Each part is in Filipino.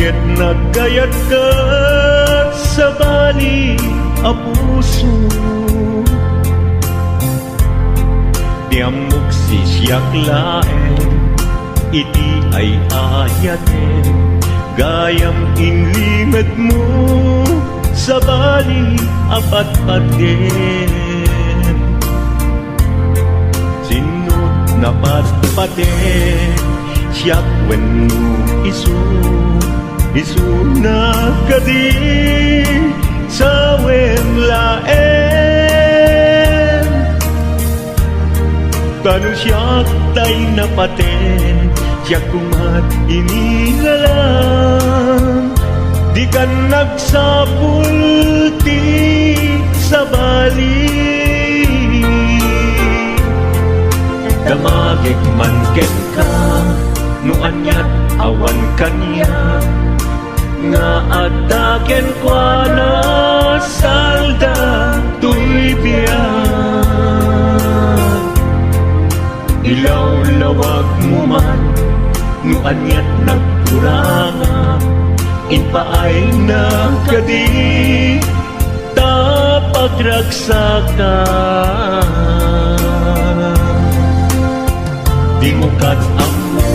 Ket nagkayat ka sa bali a puso, tiamok sisyak laeng iti ay ayaten, gayam inlimet mo sa bali a patpaten. Sinut na patpaten siyak wenno isu na kadi sa wemlaen. Kanu siyak tay napaten, siyak kumat inilalang, di kan nagsapul ti sa bali. Damagik man ken ka, no anyat awan kanya, nga adaken kwa na salda tuy biyak. Ilaw-lawag mo man, no anyat nagkuranga, inpaay na kadi tapagragsakan. Di mo kat-amo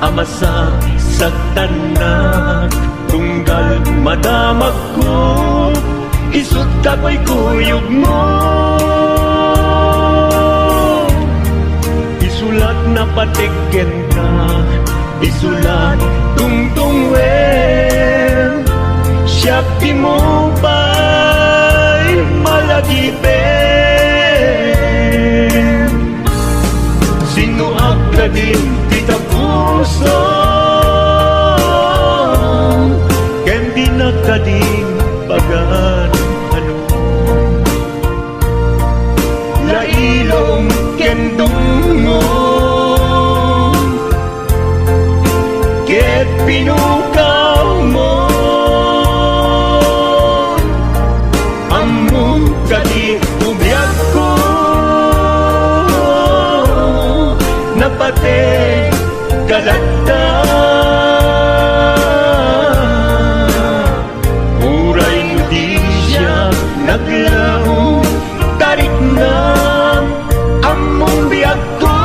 amasak saktanak, tunggal madamag ko isut kapoy kuyog mo. Isulat na patikken ka, isulat tungtungwen, siyak di mo ba'y malagipen. Sino ka din kita puso, ken di nakading pagan ano. Lailong ken dungong, ket pinukaw mo, among kadi ubiyag ko, napate kalagda. Uray mo di siya naglaong tarik na, among biyag ko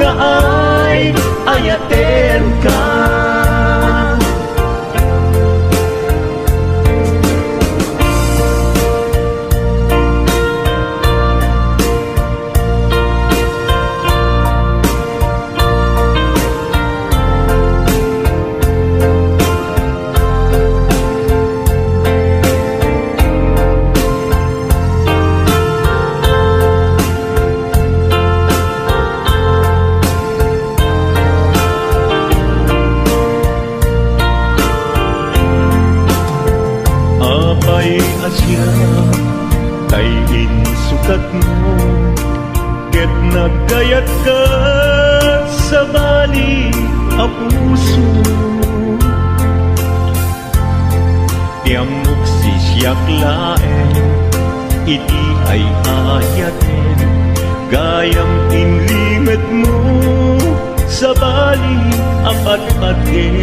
nga ay ayaten ka. Asya tayin sukat mo, ket nagkayat ka sa bali a puso, tiamok sisyak laeng iti ay ayaten, gayam inlimet mo sa bali a patpaten.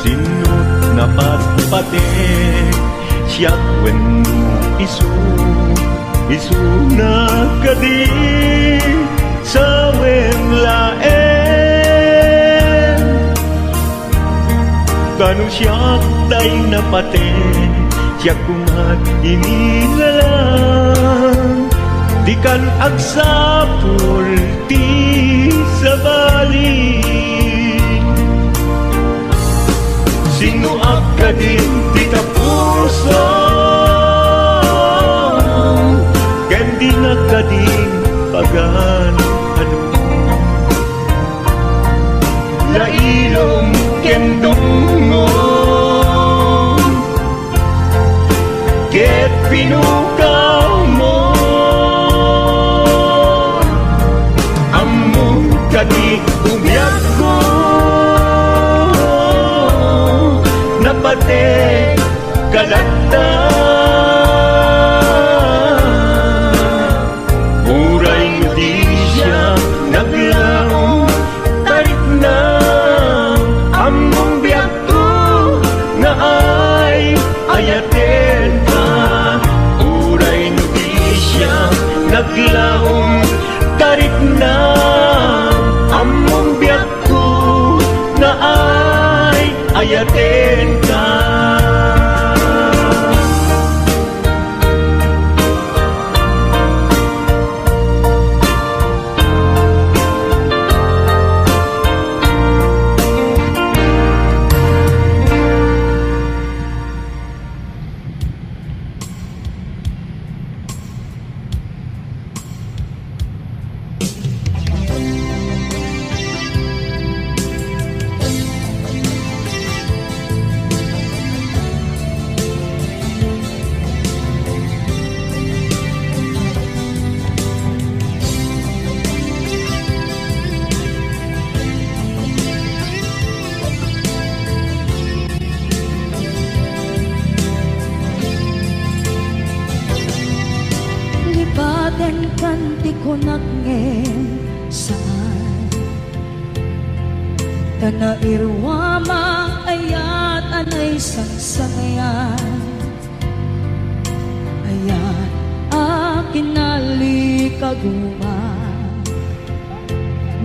Sinut na patpaten siyak wenno isu na kadi sa wemlaen. Kanu siyak tay napaten, siyak kumat inilalang, di kan agsapul ti sa bali. Sino ka din kita puso, ken di nakading pagan ano. Lailong ken dungong, ket pinukaw mo, among kadi ubiyag ko, napate kalagda. Uray mo di siya naglaong tarik na, ti ko nagngem saan tanairwama ayat anay sangsangyan ayat akin nalikaguman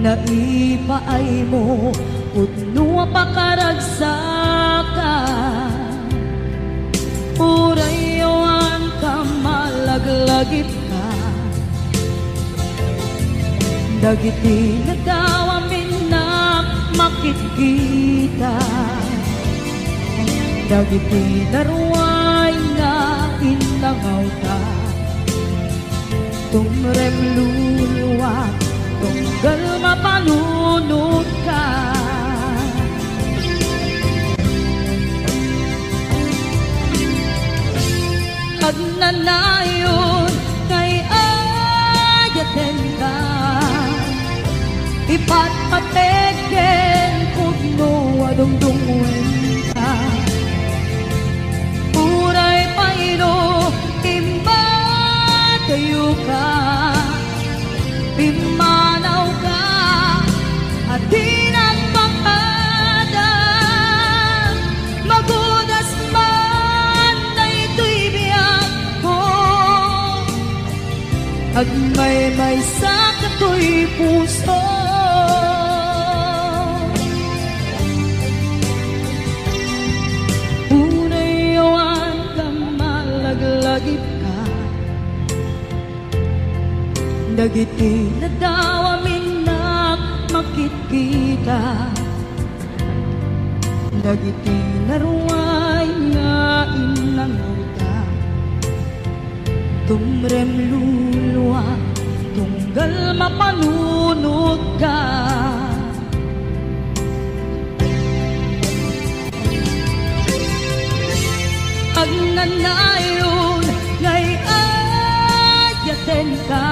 naipaay mo udno pakaragsakan urayawan ka malaglagip ka dagiti nagdawamin na makikita dagiti naruay na inangaw ka tumrem luluwa tunggal mapanunod ka agnanayon kay ayaten ka ipatpateken kugno adungdungwen ka uray paino imbatayo ka pimanaw ka at di nagpakada magudas man na ito'y biyak ko at may sakato'y puso unayawan ka malaglagip ka dagiti nadawamin na makikita dagiti naruay nga inanguta tumrem luluwa tunggal mapanunod ka agnanayon ngay ayaten ka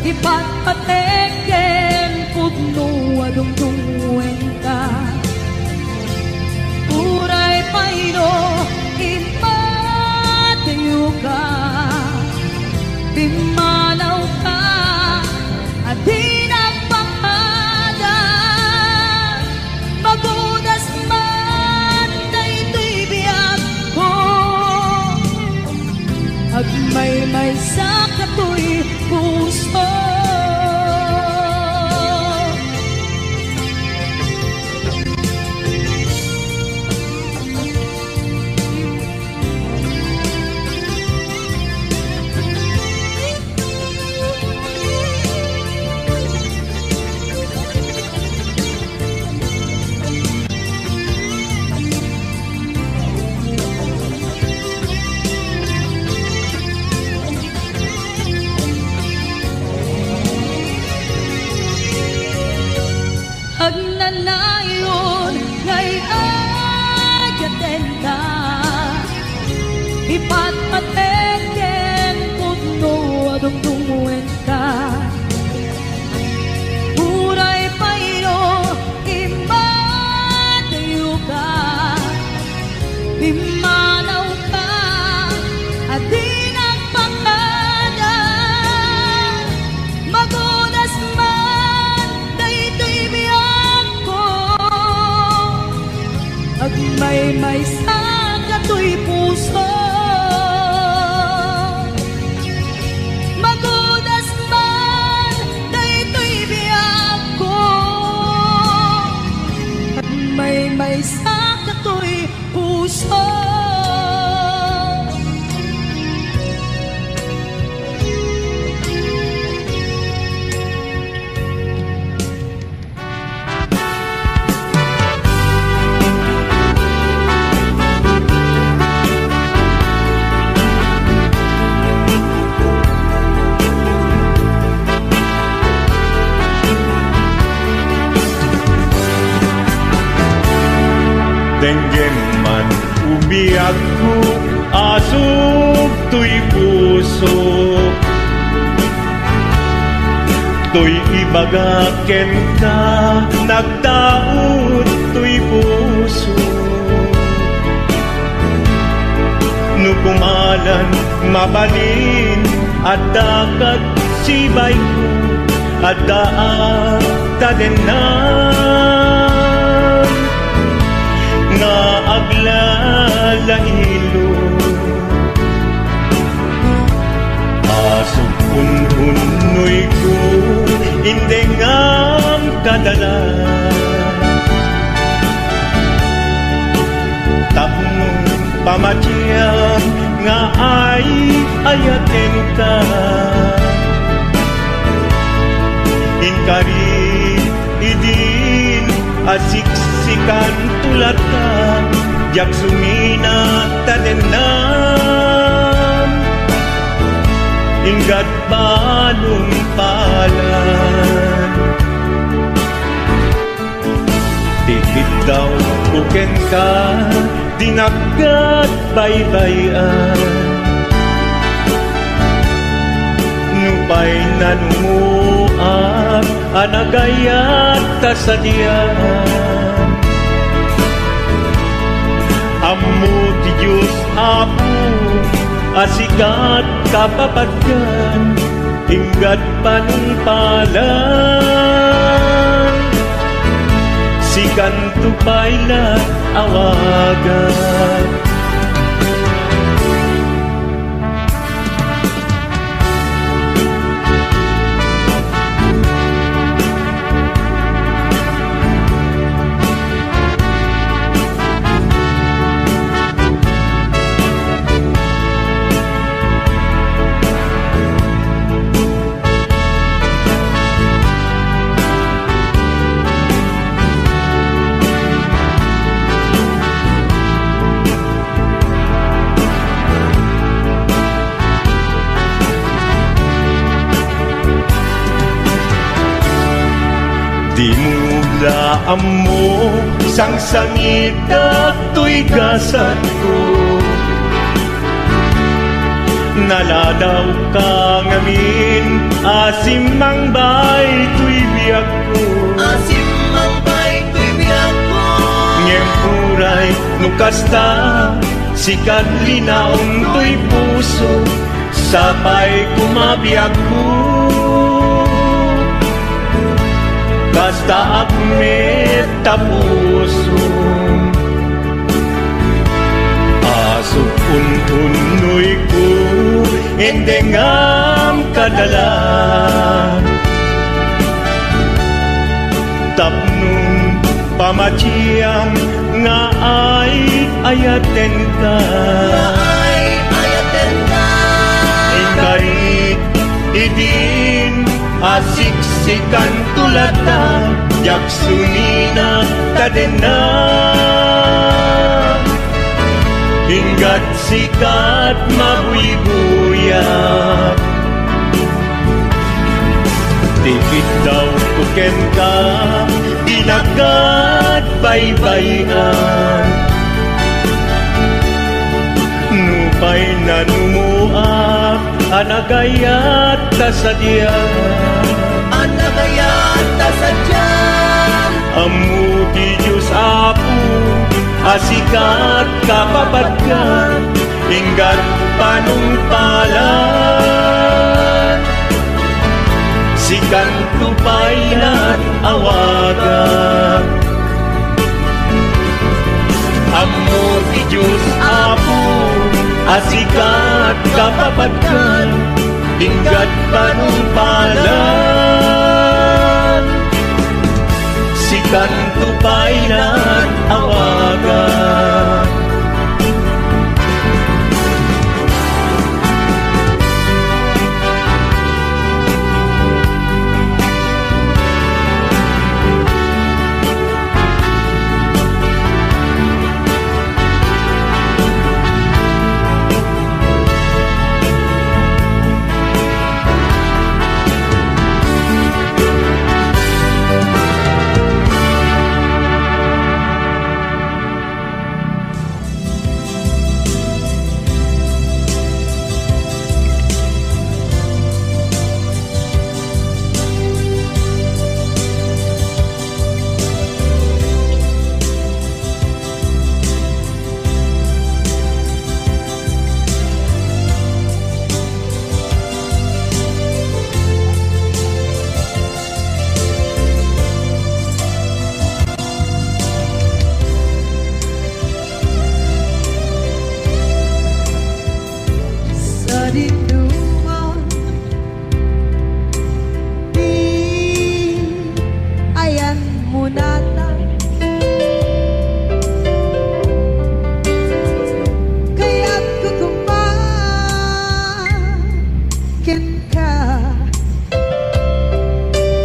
ipatpateken pudno adungdungwen ka uray paino impatayo ka pimanaw ka at di nagpakada magudas man na ito'y biyak ko at may sakato'y puso agnanayon ngay ayaten ka ipatpateken kudno adungdungwen ka uray paino imbatayo ka pimanaw ka at di nagpakada magudas man na ito'y biyak ko at may sakato'y puso magudas man na ito'y biyak ko at may sakato'y puso Denggem man ubiyak ko asog to'y puso to'y ibagaken ka nagdaot to'y puso no kumalan mabalin at dakat sibay ko at daat tadenan nga aglalaylo asok unhunoy ko hindi ngam kadalan tapong pamatyang nga ay ayaten ka inkari idin asiksikan tulat ka jak sumina tadenam inggat balong palan tikit daw buken ka dinaggat baybayan nupay nanumuak anagayat kasadyan ammo ti Diyos Apo asikat kapapagyan inggat panungpalan sikan tupay na awagan di mula amo sang sangit at to'y gasat ko naladaw ka ngamin asimang bay to'y biyak ko asimang bay to'y biyak ko ngempuray nukasta sikat linaong to'y puso sapay kumabiyak ko basta akmet tapuso asok untunoy ko endengam kadalan tapnong pamatyam nga ay ayaten ka ingkarit idin asiksikan tulatan jak sunina tadena hinggat sikat mabuy-buyak tikit daw tuken ka dinagat baybayan nupay nanumuak anagayat kasadyan anagayat kasadyan ammo ti Diyos Apo asikat kapapagyan inggat panungpalan sikan tupay na awagan ammo ti Diyos Apo asikat kapapagyan inggat panungpalan sikan tupay na awagan nata kaya't kukumakin ka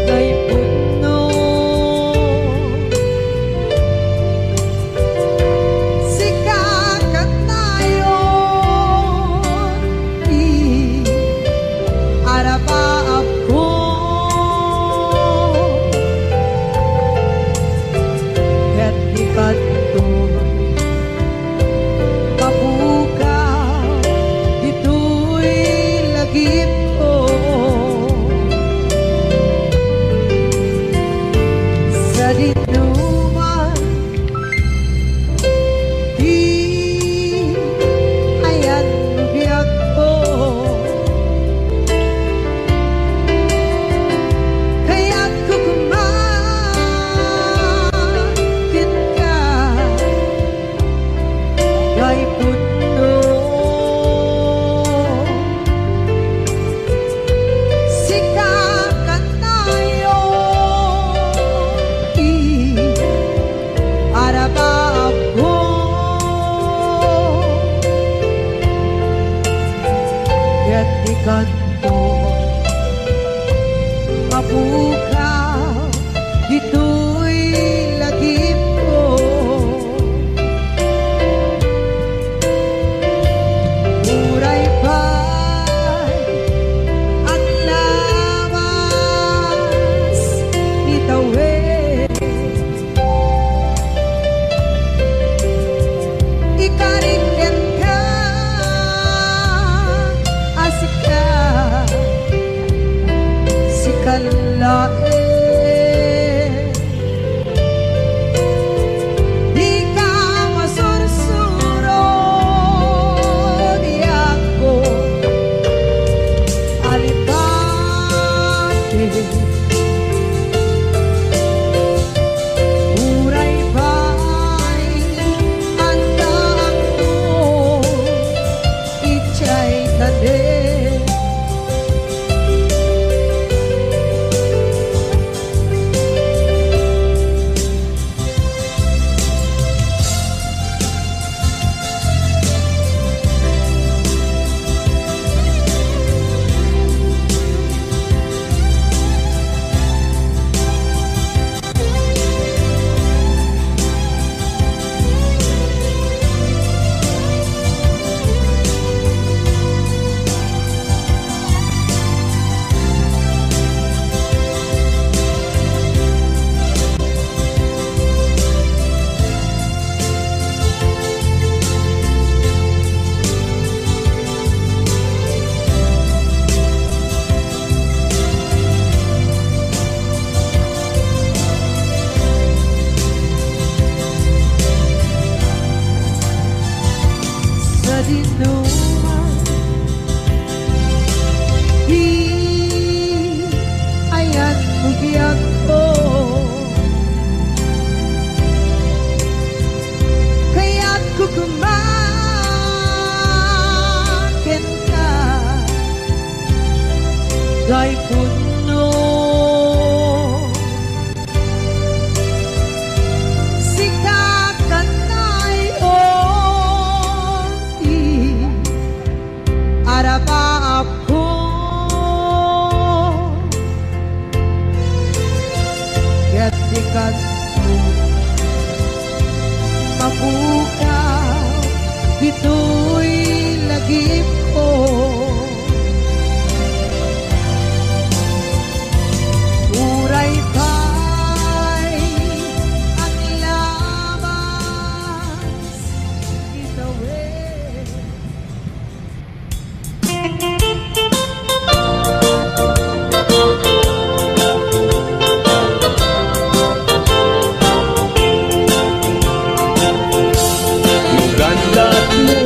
kay puno sikakat tayon araba ako ket ikanto mabukaw dito'y lagip ko sa dinuman di ayan biyak ko kaya't kukumakin ka kay puno sikakat tayo araba ako kaya't ikanto mabukaw dito'y lagip ko muray pa'y at lawas nitawid ikariken ka asika sikalae di ka masursuro di ako alipate muray pa'y anda ako ichay tade sa dinuman di ayan bubiyak ko kaya't kukumakin ka kay puno sikakat tayon araba ako kaya't ikanto mabukaw dito'y lagip ko muray pa'y ang lawas itawid Lugandat mo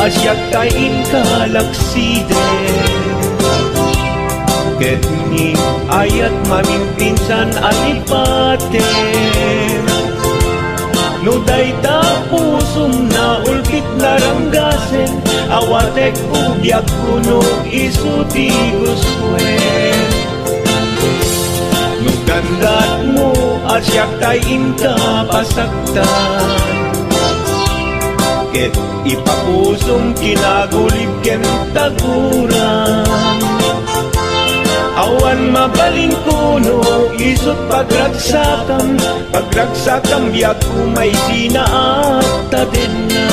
asyak kain kalaksiden ket ni ayat mamimpinsan alipaten no dayta pusum na ulkit naranggasen awatek ugyak kuno isuti guswen no gandat mo asyak tay inka pasaktan. Ket ipapusong kinagulib ken taguran. Awan mabaling kuno, isot pagragsakam, pagragsakam biyak umay sinaat tadenna.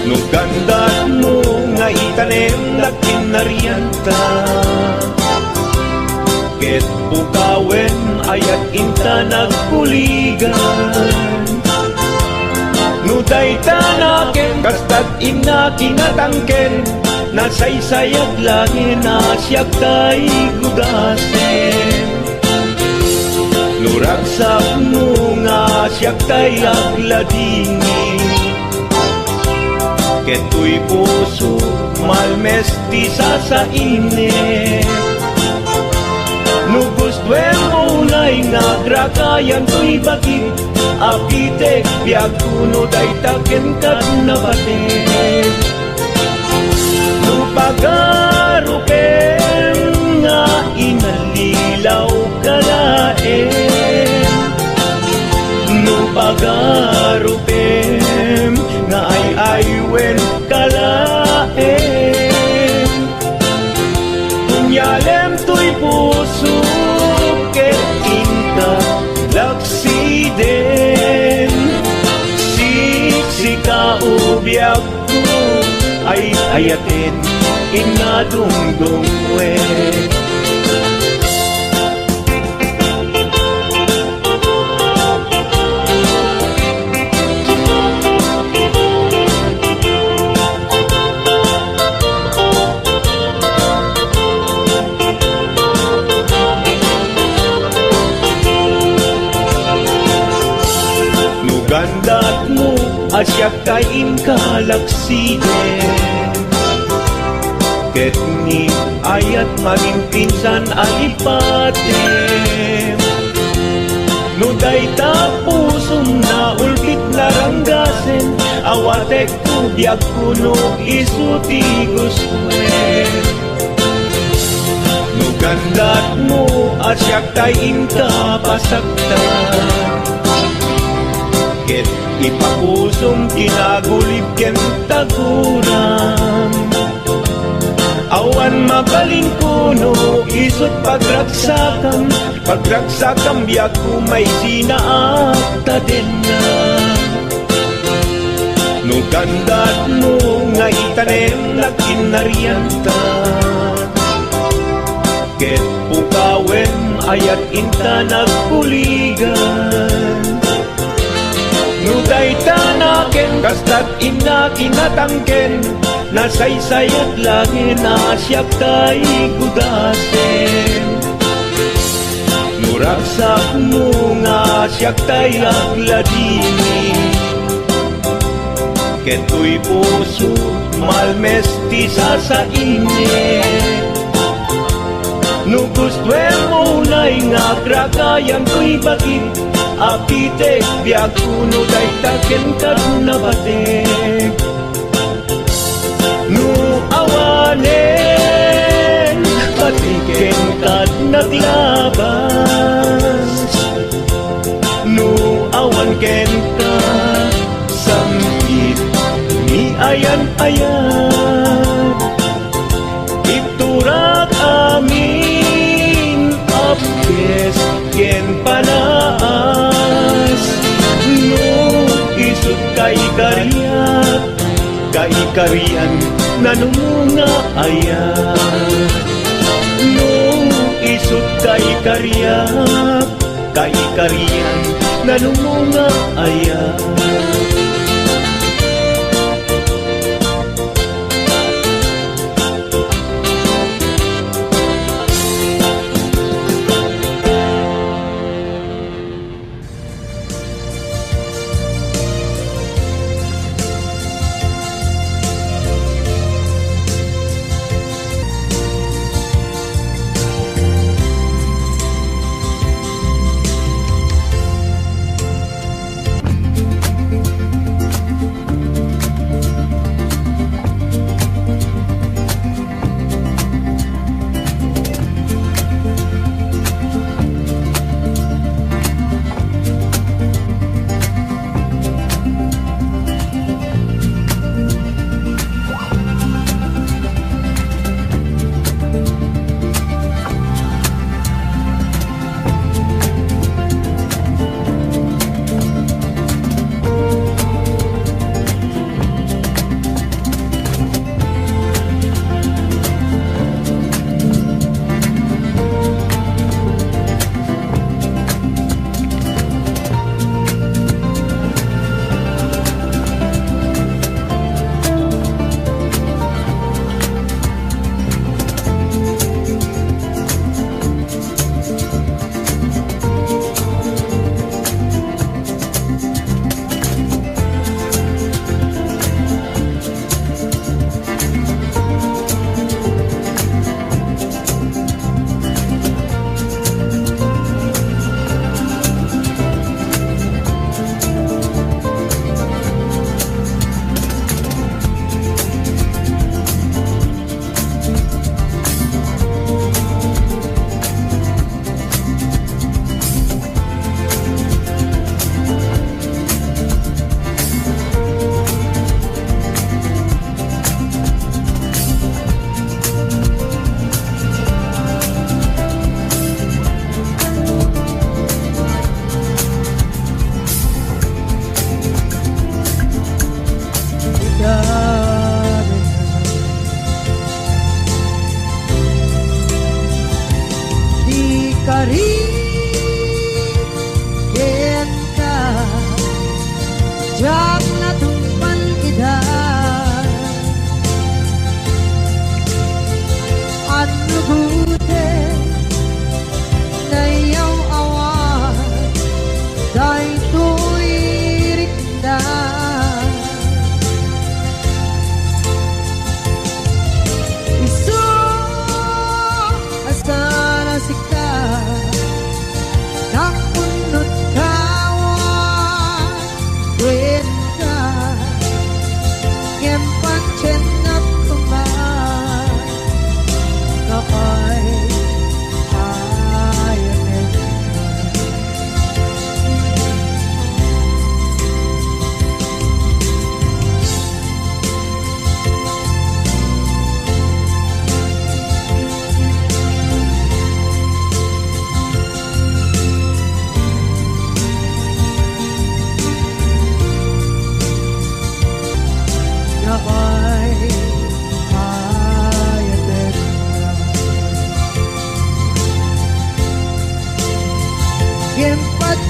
Nugandat mo nga itanem na kinarianta. Ket bukawen ayat inta nagpuligan. Nuday tanaken kastat ina kinatangken. Nasaysayag langin asyak tay gudasen. Nuragsak mo nga asyak tay agladingi. Keto'y puso malmesti sa init. Nugustwen mo na'y nagrakayan to'y bakit. Apitek biag kuno day taken kat nabatin. Nupagarupen nga inalilaw kalaen. Nupagarupen nga ay aywen kalaen. Kunyalem to'y puso ket inta laksiden. Siksika ubiak ko ay ayatin inadungdungwe. Nugandat mo asyak kain kalaksiden. Ket ni ayat maging pinsan alipatem. Nuday tapusong na ulkit naranggasen. Awatek ko biag kuno isuti gustwen. Nugandat mo asyak tayin ka pasaktan. Ket ipapusong kinagulib ken taguran. Awan mabalin kuno, isot pagragsakam, pagragsakam biyak umay sinaat tadenna. Nugandat mo nga itanem na kinarianta. Ket pukawen ayat inta nagpuligan. Nuday tanaken kastat ina kinatangken. Nasaysayat langin asyak tay gudasen. Nuragsak mo nga asyak tay agladini. Keto'y puso malmesti sa init. Nugustwen mo na'y nagrakayan to'y bakit. Apitek biag kuno day taken kat nabatek. Nu awanen patiken kat naglabas. Nu awan ken ka sampit ni ayan-ayan. Iturak amin apkes ken panaas. Nu isut kay kariyak kaikarian nanumunga ayat. No isut kaikariak, kaikarian nanumunga ayat.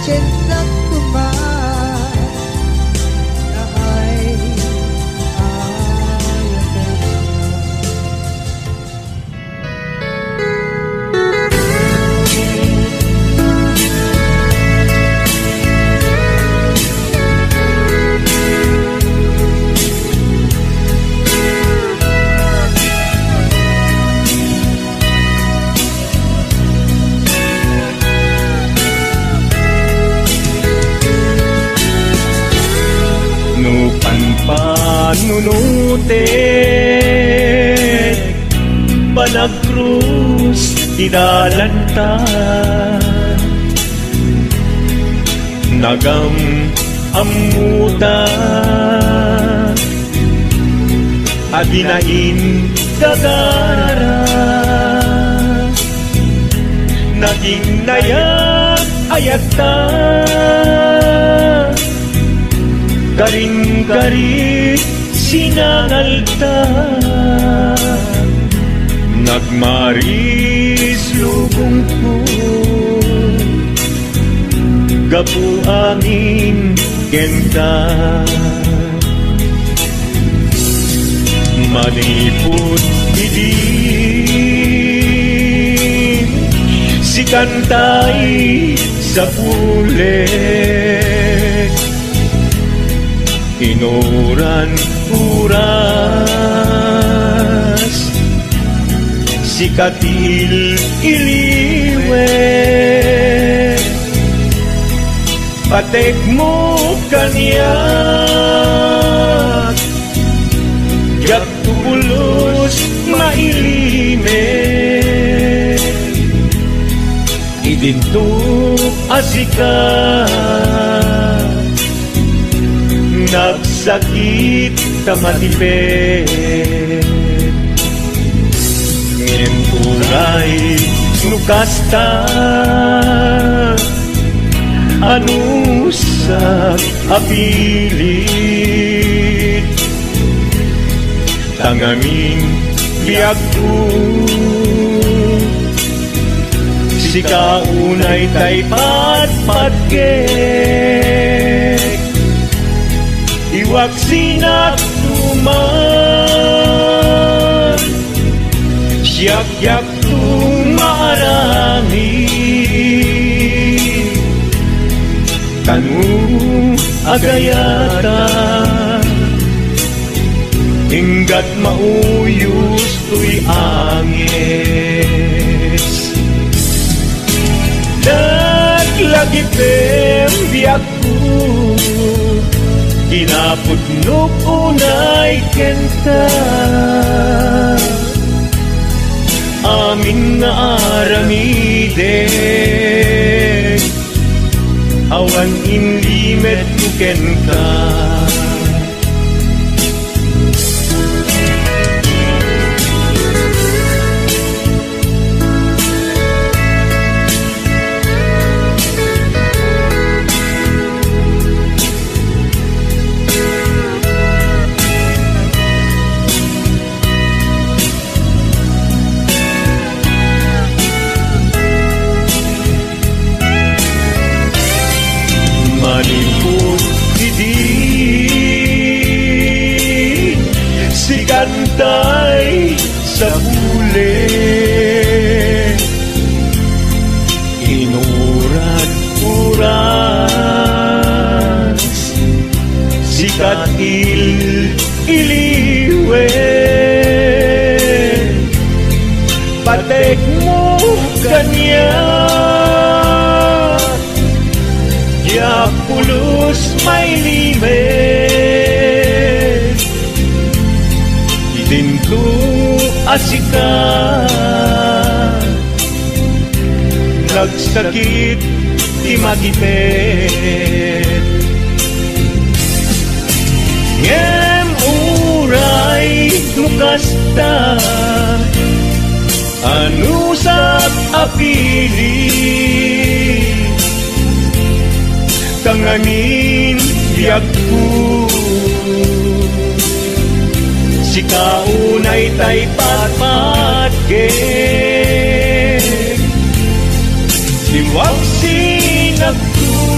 Chendak kuma na ay ayaw. No panpanunute Panagkrus idalanta Nagam amuta Adinain gagara Naging nayak ayata Karing-kari sinangalta Nagmaris lubong ko Gapu angin kenta Manipot idin Si kantay sa pulet Inuran uras Si katil iliwe Patek mo kanya Yak tubulos mailime Idinto asikat Nagsakit kamatipid Ngem uray nukasta Anusak apilit Tangamin biag ko Si kaunay tay patpatgek Iwak sinak tuman Siyak-yak tumarami Kanu agayata Hinggat mauyos tuy angis Naglagi pembiyak ko Kinaputnok unay kenta Amin nga aramide Awan inlimet ko kenta Manipot idin Si kantay sa huli Inuran uras Si katil iliwe Patek mo kanya Ya pulos may limet Idinto asika Nagsakit di magipet Ngem uray nukasta Anusap apili Tanganin biag ko Si kaunay tay patpatgek Siwag sinag ko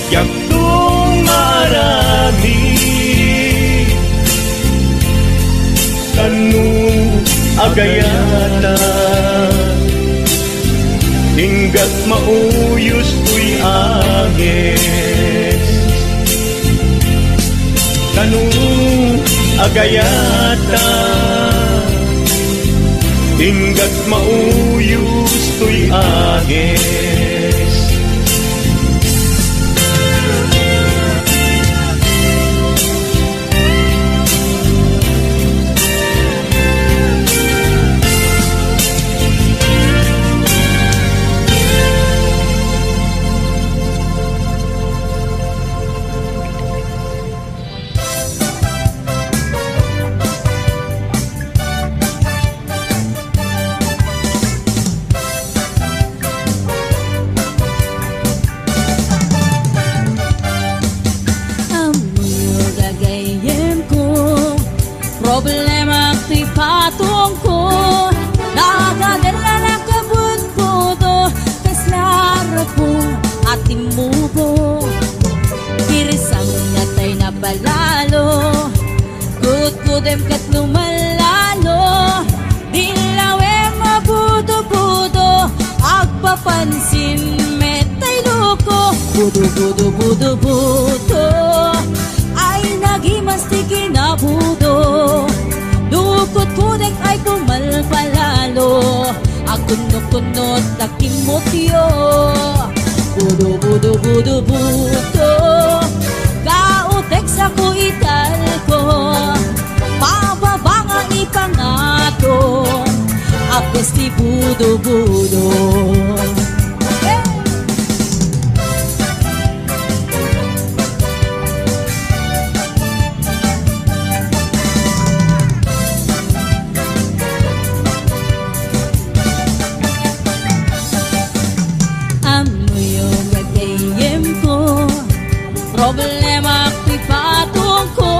yak tung marami kanu agayata hinggat mauyos tuy agis kanu agayata hinggat mauyos tuy agis problema ti patong ko nagadala na kabut ko do kaslara po ating mubo kirisang natay na balalo kudem kat lumalalo dilawe mabudo-budo agpapansin metay loko budo ay nagimasti kinabudo dukot kudek ay pumalpalalo akunot-kunot na kimotyo budo kautek sa kuital ko pababa nga ipangato apes ti budo problema ko'y patong ko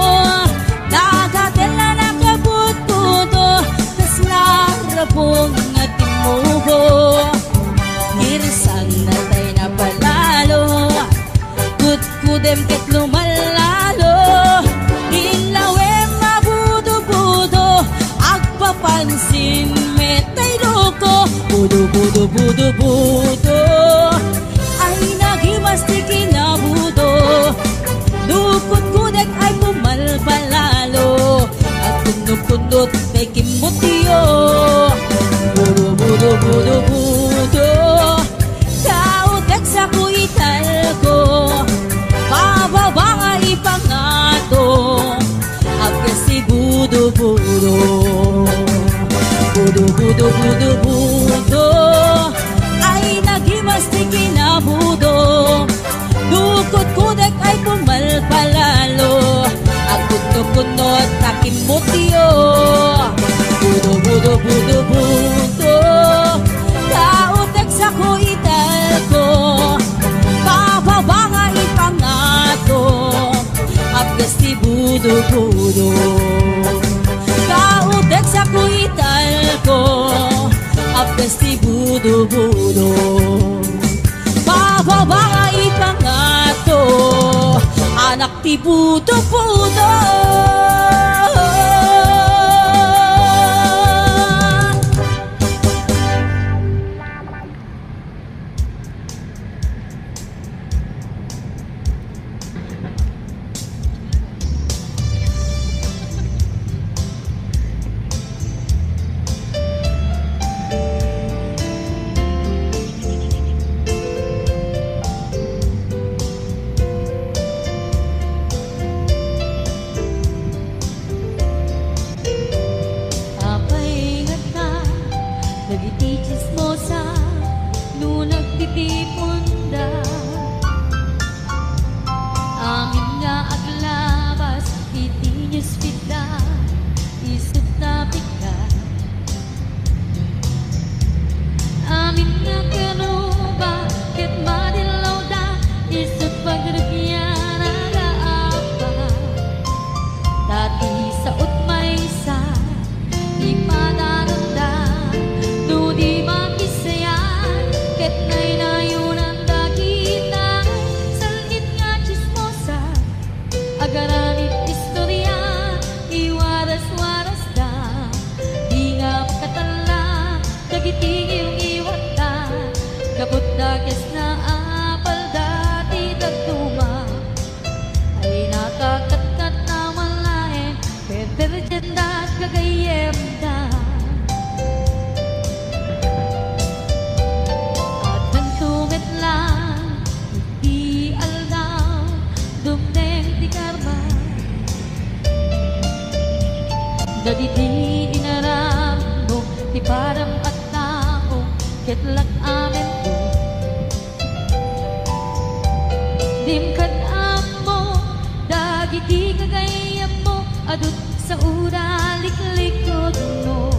nagatela na kabut ko do kas larabong ating mubo irisan natay na palalo kudem ket lumalalo ilawe mabudo-budo agpapansin metay loko budo ay nagimasti kinabudo dukot kudek ay pumalpalalo at kunot kay kimotyo budo kautek sa kuital ko pababa nga ipangato agkas si budo ay nagimasti kinabudo dukot kudek ay pumalpalalo agkunot takin motyo budo kautek sa kuital ko pababa nga ipangato agkas ti budo kautek sa kuital ko agkas ti budo pababa nga ipangato anak ti budo Dagiti inaram mo, ti param at tao, ketlak amen ko. Dimkad mo, dagiti kagayam mo, adut sa ura liklikod mo.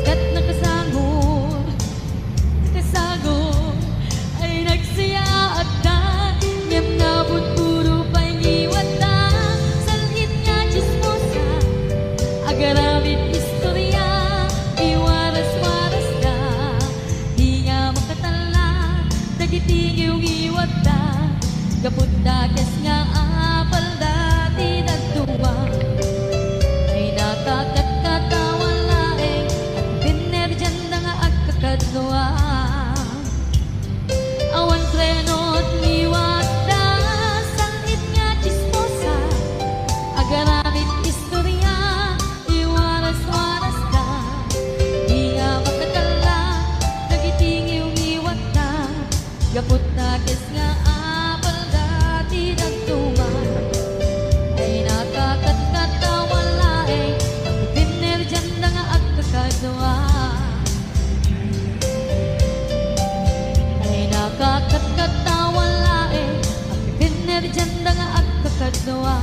Kat nakasagod, kasagod, ay nagsaya at na, ngem nabot puro pa'y iwat na. Salgit nga chismosa, agaramit istorya, iwaras-waras na. Di nga makatala, dagiti yung iwat na. Gapot dagas nga apal dati nagtuwa. Ay nakakatawan laeng, at biner dyan na nga agkakadloa. Awan trenot liwat na, sangit nga chismosa, agaramit istorya, iwaras-waras na. Di nga makatala, nagiting yung iwat na. Gapot dagas nga apal dati nagtuwa. Ay nakakatawan laeng, at biner dyan na nga agkakadloa. Ay nakakatawan laeng, at biner dyan na nga agkakadloa.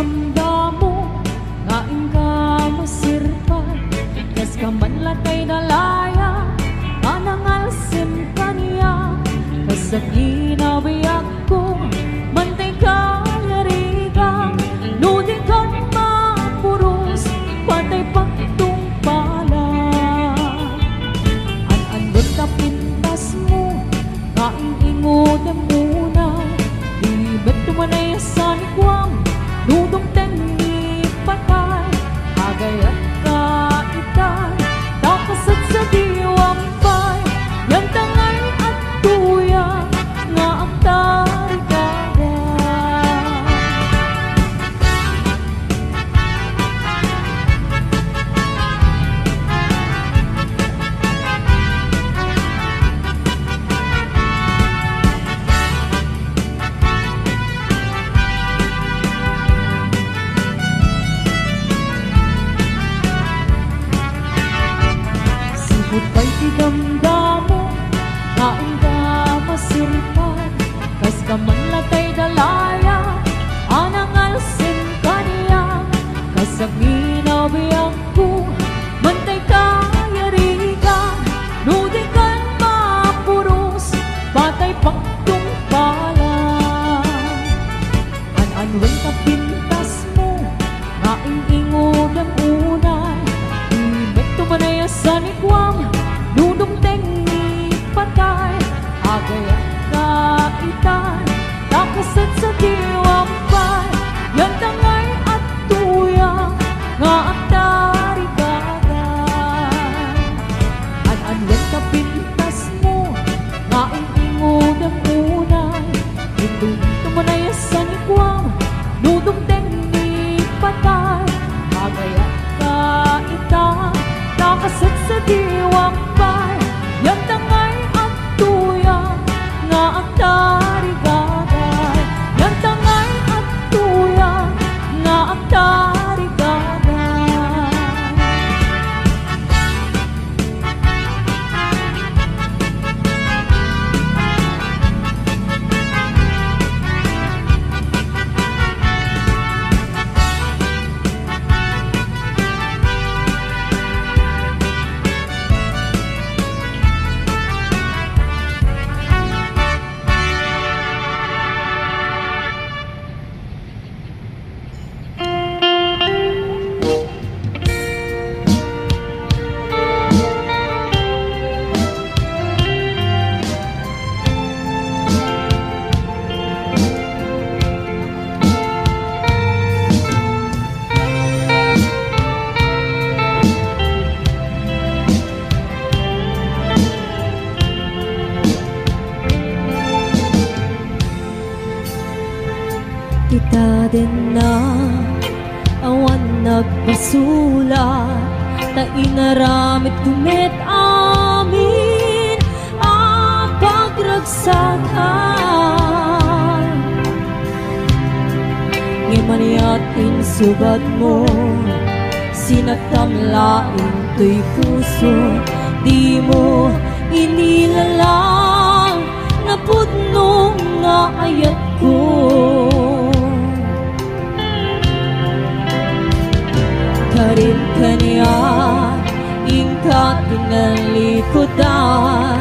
damdamo nga inga masirpan kas kamanla kay dalaya anangalsim kaniya kasag inabiyak ko mantay ka yarigang nudi kan mapuros patay pagtung pala an ka pintas mo nga ingingod ang muna di beto manay sa nikwam nudong tengi patay agayat ka itan takasat sa diwang pay yan tangay at tuya nga ang tarigara sibot pa'y tidamdamo nga inga masirpan kas kamanlatay dalaya anangalsin kaniya kasag inabiyak ko mantay ka yarigang nudi kan mapuros patay pagtung pala an-anwen ka pintas mo nga ingingod ang unay ibet tumanay sa nikwam nudong tengi patay agayat ka itan takasat sa diwang pay yan tangay at tuya nga ang tarigagay an-anwen ka pintas mo nga ingingod ang unay itong tumanay sa nikwam nudong tengi patay agayat ka itan takasat sa diwang pay yan tangay at tuya nga ang tarigagay yan tangay at tuya nga ang tarigagay kita din na awan nagpasulat ta inaramit kumit amin ang pagragsakan ngimaniat insubad mo sinatamlain to'y puso di mo inilalang na pudnong nga ayat ko karin kaniya ingkat pinalikodan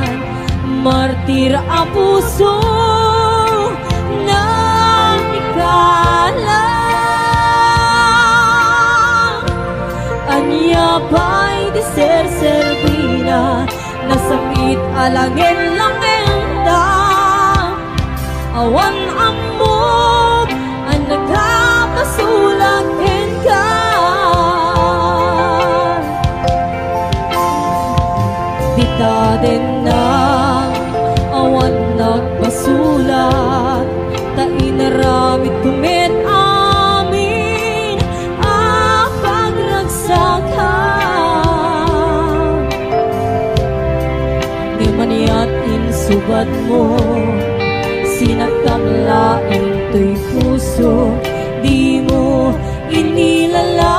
martir ang puso na ikalang anya ba'y di ser-servina nasakit alangin lang enda awan amog ang nagkapasulat ka kita din na awan nagpasulat ta inaramit kumit amin ang pagragsakan di maniat insubad mo sinatamlain to'y puso di mo inilala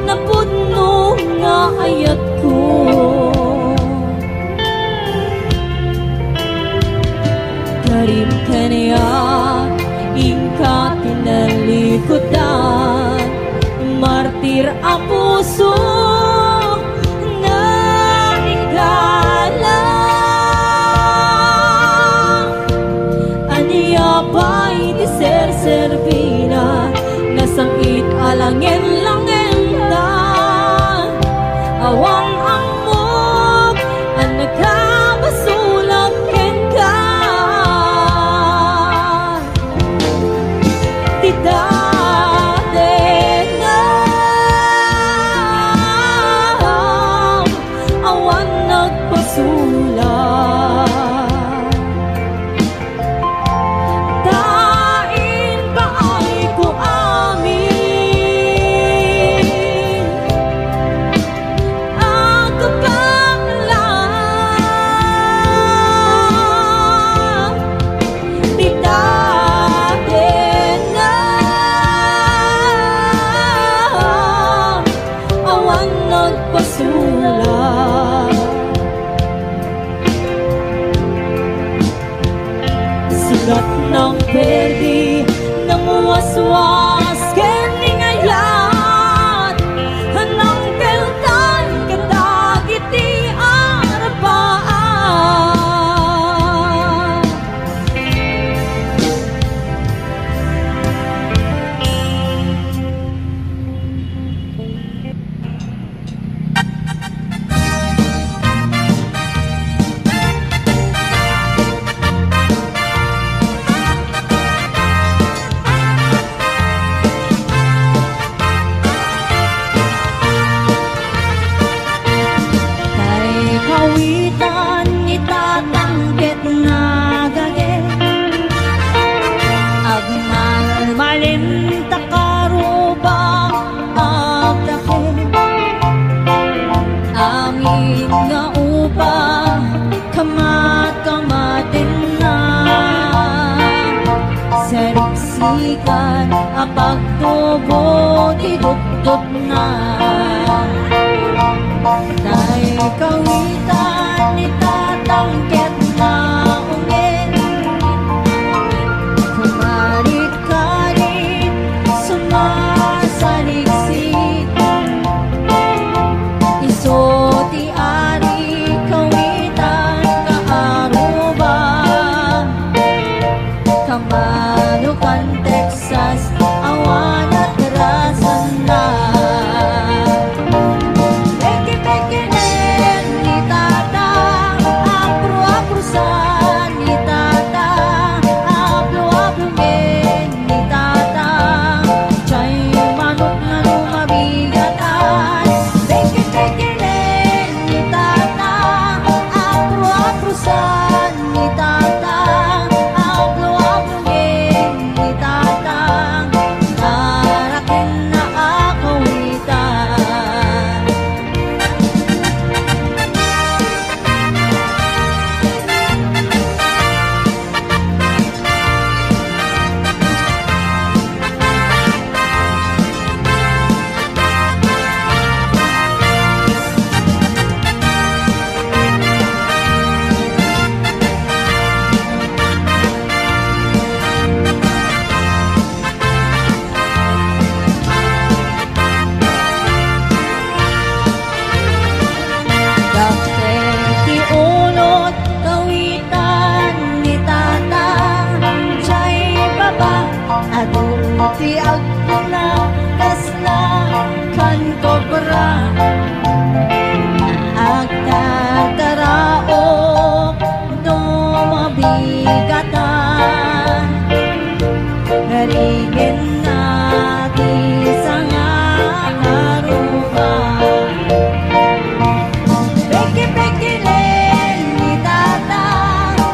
na pudno nga ayat ko karim kaniya ingka tinalikodan Karir ang puso na igala. Aniya ba'y di ser-servina, nasangit alangin lang enda. Awang amok ang nagkabasulag ka. Tida sulat ng perdi ng waswas kening ayat hanang keltan kadagiti arapaan. Kawitan itatanggit na gage agmalmalin takaruba agdake amin nga upa kamat-kamatin na seriksikan apagtubo tidukdok na. Dahil kawitan itatangkit na ungin, kumarit-karit sumasaliksik, isuti ari kawitan kaaruba, kamanukan Texas awan at rasan na. Ti agpuna kasla kan kobra agtatarao do mabigatan harigin nati sanga karuba peki-peki len ni tata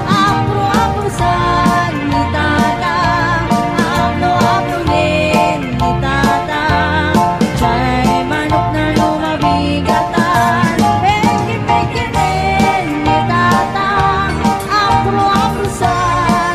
apro-aprosan ni tata apno-apno len ni tata chay manok na lumabigatan peki-peki len ni tata apro-aprosan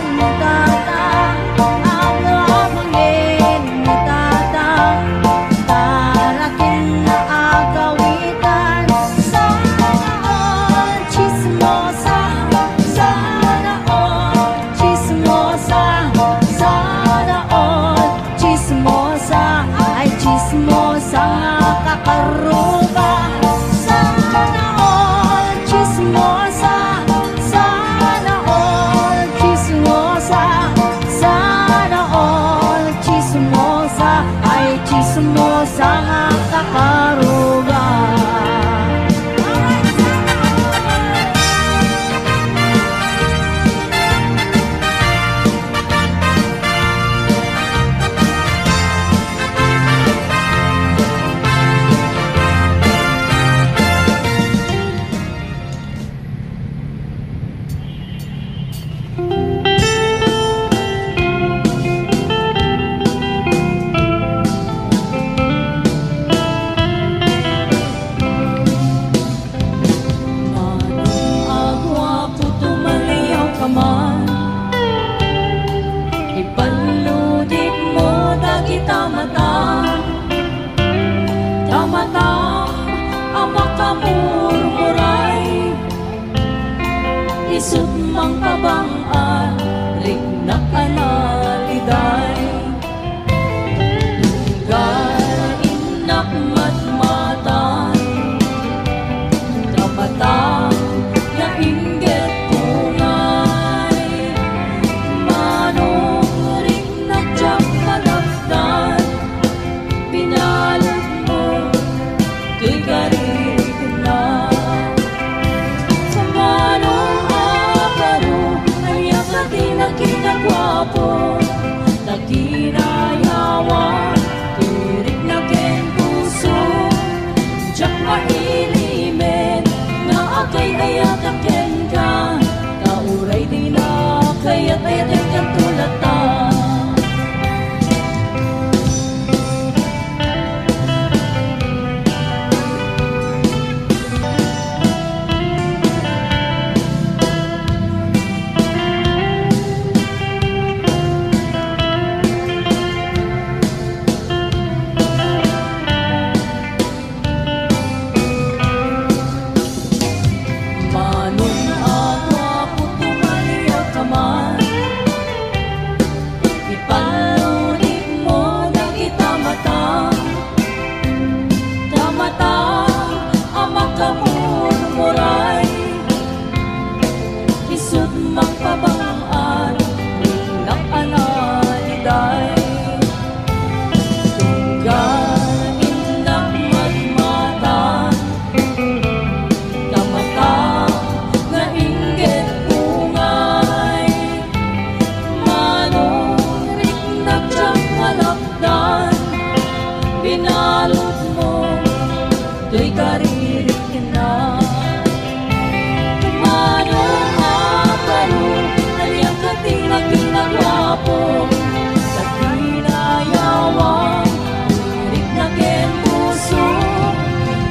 mang kabang-an Rignak analiday Tunggal inak matmatan Kamatang na inggit kungay Manong rignak tiyang kalapdan Pinalad mo kay karig na Sa manong aparo Ayak na tinagkinagwapo Nagkinayawan Kirig na ken puso Diyak mailimen Nga akay ayat ang ken ka Kauray di na Kaya't ayat ang ken tulata Magpabangaan, rignak analiday Tunggal inak matmatan Kamatang na inggit kungay Manong rignak tiyang kalapdan Binalot mo, to'y karirik na Tinagkinagwapo Nagkinayawan Lirik na ken puso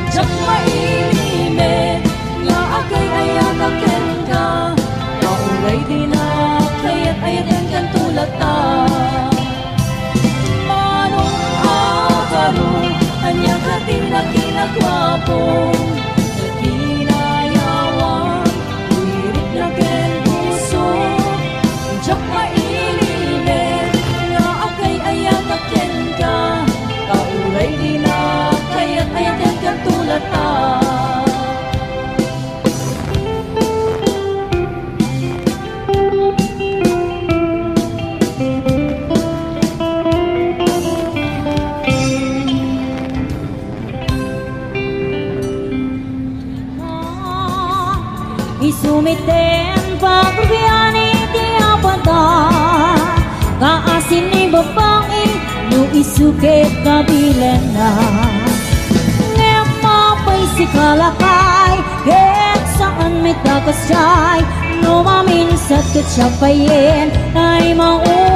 Diyak mailimen Nga akay ayat ang ken ka Kauray di na Kaya't ayat ang ken tulata Manong akaro Anya ka tinagkinagwapo Nagkinayawan Lirik na ken puso Diyak mailimen Nga akay ayat ang ken ka Kauray di na Kaya't ayat ang ken tulata Isumiten pagbiani di abada Kaasin ni babae no isukit kabilan na Ngayon mapay si kalakay Kahit saan may takas siya'y No maminsat kat siya payin Ay maungan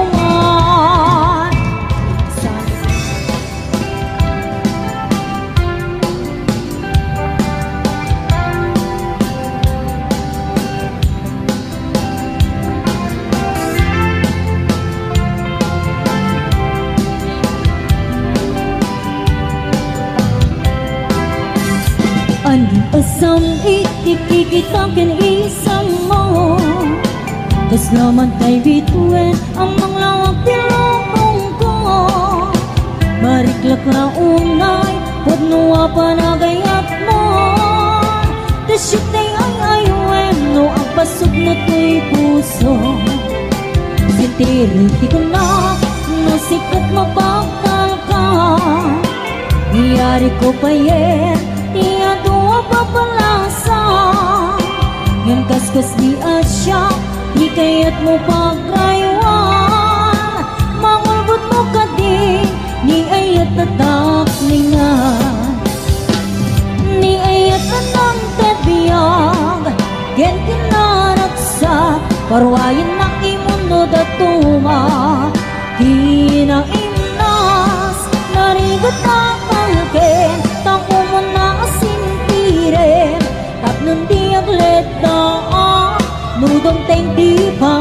Anong asam ikikikita ken isang mo Kas naman tay bituin ang mga pilong ko Mariklak na unay Pudnuwa pa nagayat mo Dasyik tay ay ayuin No ang pasok na tay puso Sitiriti ko na Nasikat mapagkal ka Iyari ko pa yen Iya doa papalasa Yang kaskas di asya Di kayat mo pagrayuan Mangulbot mo ka din Ni ayat na taklingan Ni ayat na nang tebiyag Gen kinaraksa Parwayan na imundo datuma Kinaimnas Narigat na kalken Tang umon na asintiren Tap nung diaglet na Nudong teng di pa